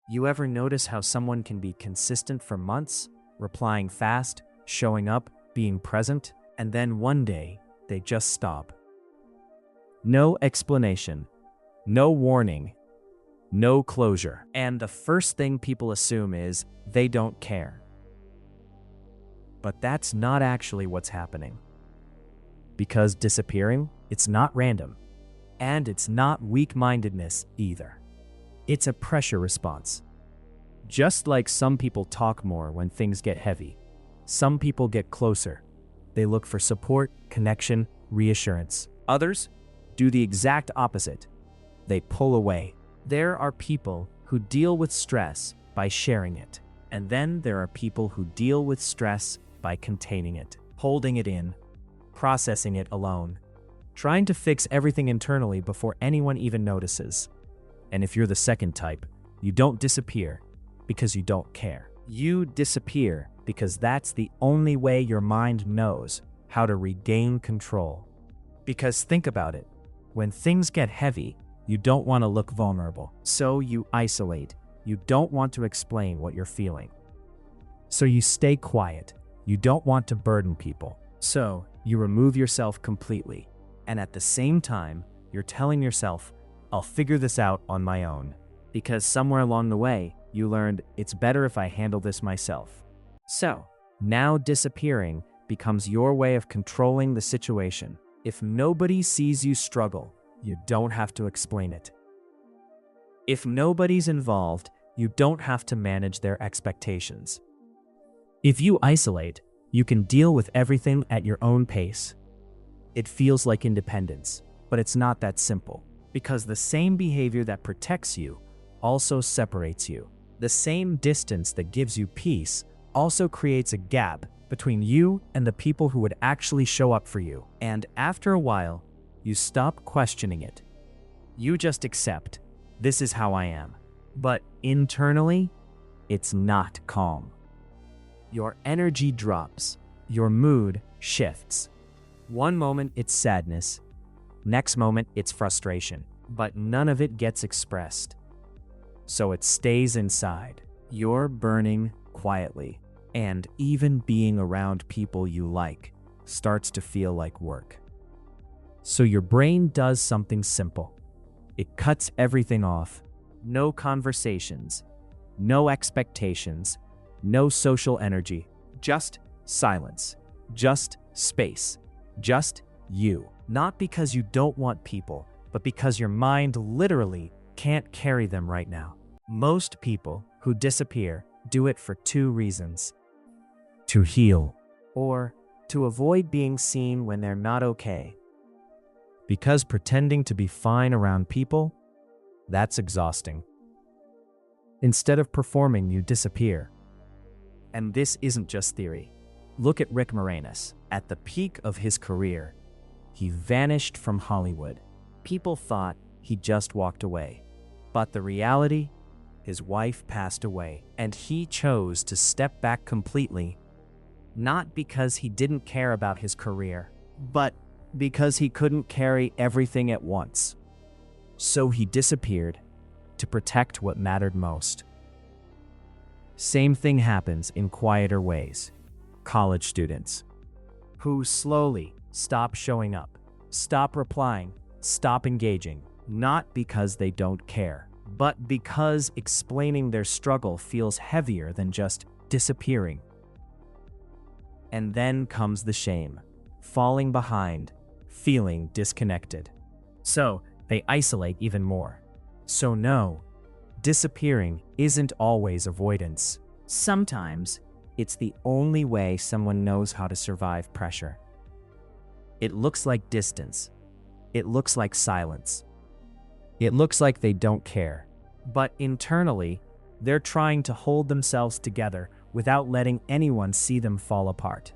You ever notice how someone can be consistent for months, replying fast, showing up, being present, and then one day they just stop? No explanation, no warning, no closure. And the first thing people assume is they don't care. But that's not actually what's happening. Because disappearing, it's not random. And it's not weak-mindedness either. It's a pressure response. Just like some people talk more when things get heavy, some people get closer. They look for support, connection, reassurance. Others do the exact opposite. They pull away. There are people who deal with stress by sharing it. And then there are people who deal with stress by containing it, holding it in, processing it alone, trying to fix everything internally before anyone even notices. And if you're the second type, you don't disappear because you don't care. You disappear because that's the only way your mind knows how to regain control. Because think about it, when things get heavy, you don't want to look vulnerable. So you isolate. You don't want to explain what you're feeling. So you stay quiet. You don't want to burden people. So you remove yourself completely. And at the same time, you're telling yourself, I'll figure this out on my own. Because somewhere along the way, you learned it's better if I handle this myself. So now disappearing becomes your way of controlling the situation. If nobody sees you struggle, you don't have to explain it. If nobody's involved, you don't have to manage their expectations. If you isolate, you can deal with everything at your own pace. It feels like independence, but it's not that simple. Because the same behavior that protects you also separates you. The same distance that gives you peace also creates a gap between you and the people who would actually show up for you. And after a while, you stop questioning it. You just accept, this is how I am. But internally, it's not calm. Your energy drops. Your mood shifts. One moment it's sadness. Next moment it's frustration. But none of it gets expressed. So it stays inside. You're burning quietly. And even being around people you like starts to feel like work. So your brain does something simple. It cuts everything off. No conversations, no expectations, no social energy, just silence, just space, just you. Not because you don't want people, but because your mind literally can't carry them right now. Most people who disappear do it for two reasons: to heal, or to avoid being seen when they're not okay. Because pretending to be fine around people, that's exhausting. Instead of performing, you disappear. And this isn't just theory. Look at Rick Moranis. At the peak of his career, he vanished from Hollywood. People thought he just walked away. But the reality, his wife passed away, and he chose to step back completely, not because he didn't care about his career, but because he couldn't carry everything at once. So he disappeared to protect what mattered most. Same thing happens in quieter ways. College students who slowly stop showing up, stop replying, stop engaging, not because they don't care, but because explaining their struggle feels heavier than just disappearing. And then comes the shame, falling behind, feeling disconnected. So they isolate even more. So no, disappearing isn't always avoidance. Sometimes it's the only way someone knows how to survive pressure. It looks like distance. It looks like silence. It looks like they don't care. But internally, they're trying to hold themselves together without letting anyone see them fall apart.